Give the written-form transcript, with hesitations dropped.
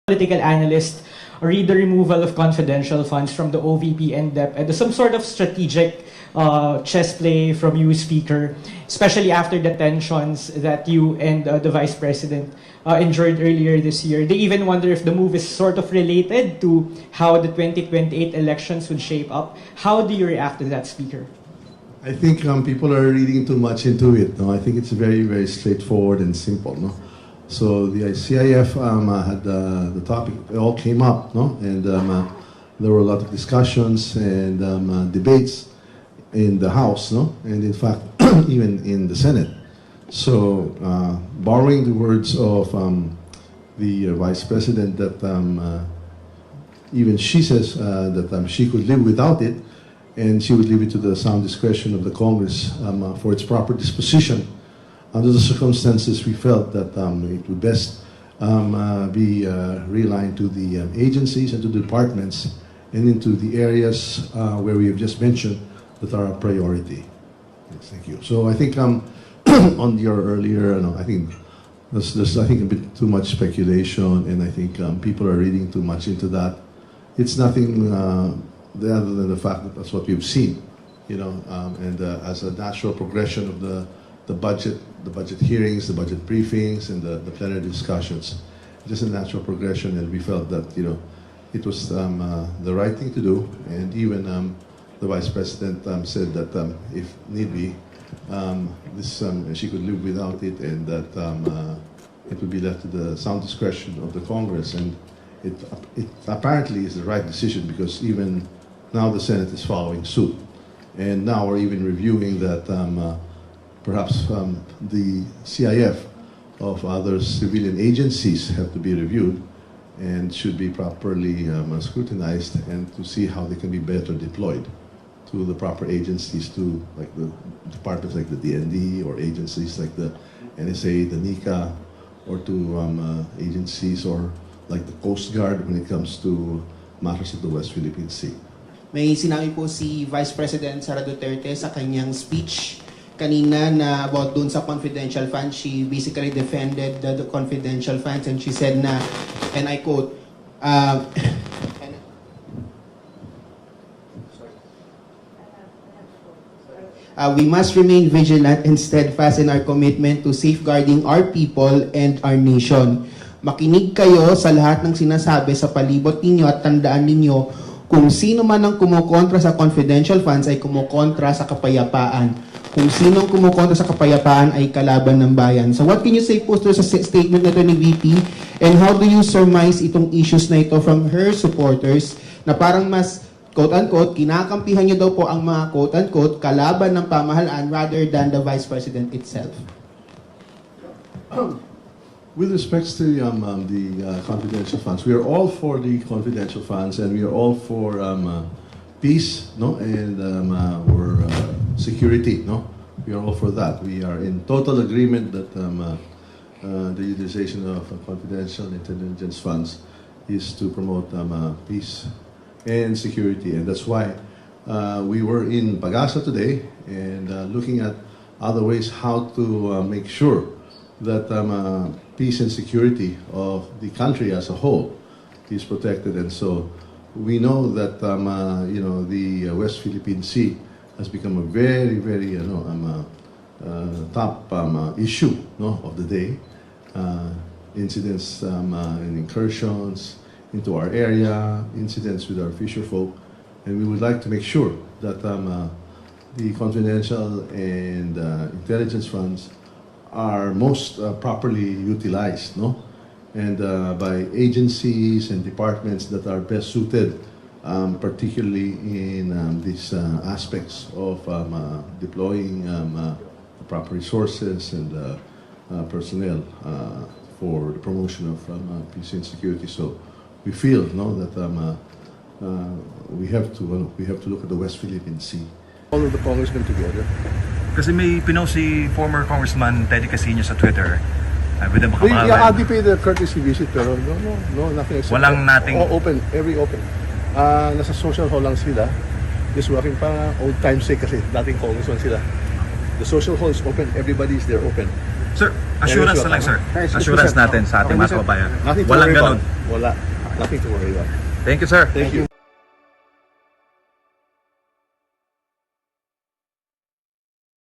Political analyst read the removal of confidential funds from the OVP and DEP and some sort of strategic chess play from you, Speaker, especially after the tensions that you and the Vice President endured earlier this year. They even wonder if the move is sort of related to how the 2028 elections would shape up. How do you react to that, Speaker? I think people are reading too much into it. No? I think it's very, very straightforward and simple. No? So the CIF had the topic, it all came up, no? And there were a lot of discussions and debates in the House, no? And in fact, even in the Senate. So borrowing the words of the Vice President that even she says that she could live without it, and she would leave it to the sound discretion of the Congress for its proper disposition. Under the circumstances, we felt that it would best be realigned to the agencies and to the departments and into the areas where we have just mentioned that are a priority. Yes, thank you. So I think on your earlier, I think there's a bit too much speculation, and I think people are reading too much into that. It's nothing other than the fact that that's what we've seen, and as a natural progression of the budget hearings, the budget briefings, and the plenary discussions. Just a natural progression, and we felt that it was the right thing to do. And even the Vice President said that if need be, she could live without it, and that it would be left to the sound discretion of the Congress. And it apparently is the right decision, because even now the Senate is following suit, and now we're even reviewing that. Perhaps the CIF of other civilian agencies have to be reviewed and should be properly scrutinized, and to see how they can be better deployed to the proper agencies, to like the departments like the DND, or agencies like the NSA, the NICA, or to agencies or like the Coast Guard when it comes to matters of the West Philippine Sea. May sinabi po si Vice President Sara Duterte sa kanyang speech kanina na about dun sa confidential funds. She basically defended the confidential funds, and she said na, and I quote, we must remain vigilant and steadfast in our commitment to safeguarding our people and our nation. Makinig kayo sa lahat ng sinasabi sa palibot ninyo at tandaan ninyo, kung sino man ang kumukontra sa confidential funds ay kumukontra sa kapayapaan. Kung sinong kumukontra sa kapayapaan ay kalaban ng bayan. So what can you say po sa statement na ito ni VP? And how do you surmise itong issues na ito from her supporters na parang mas, quote-unquote, kinakampihan niyo daw po ang mga, quote-unquote, kalaban ng pamahalaan rather than the Vice President itself? With respect to the confidential funds, we are all for the confidential funds, and we are all for peace, no, and we're security, no. We are all for that. We are in total agreement that the utilization of confidential intelligence funds is to promote peace and security, and that's why we were in Pagasa today and looking at other ways how to make sure that peace and security of the country as a whole is protected. And so we know that the West Philippine Sea has become a very, very top issue, no, of the day. Incidents and incursions into our area, incidents with our fisher folk, and we would like to make sure that the confidential and intelligence funds are most properly utilized, no, and by agencies and departments that are best suited, particularly in these aspects of deploying proper resources and personnel for the promotion of peace and security. So we feel, no, that we have to look at the West Philippine Sea. All of the congressmen together. Kasi may pinost si former Congressman Teddy Casiño sa Twitter with the Makabayan. Yeah, I'll be paid the courtesy visit, pero no, nothing. Walang nating... Open, every open. Nasa social hall lang sila. Just working pa old times kasi dating congressman sila. The social hall is open, everybody is there open. Sir, assurance na lang, sir. Assurance natin sa ating mga kababayan. Walang ganun. Wala. Nothing to worry about. Thank you, sir. Thank you.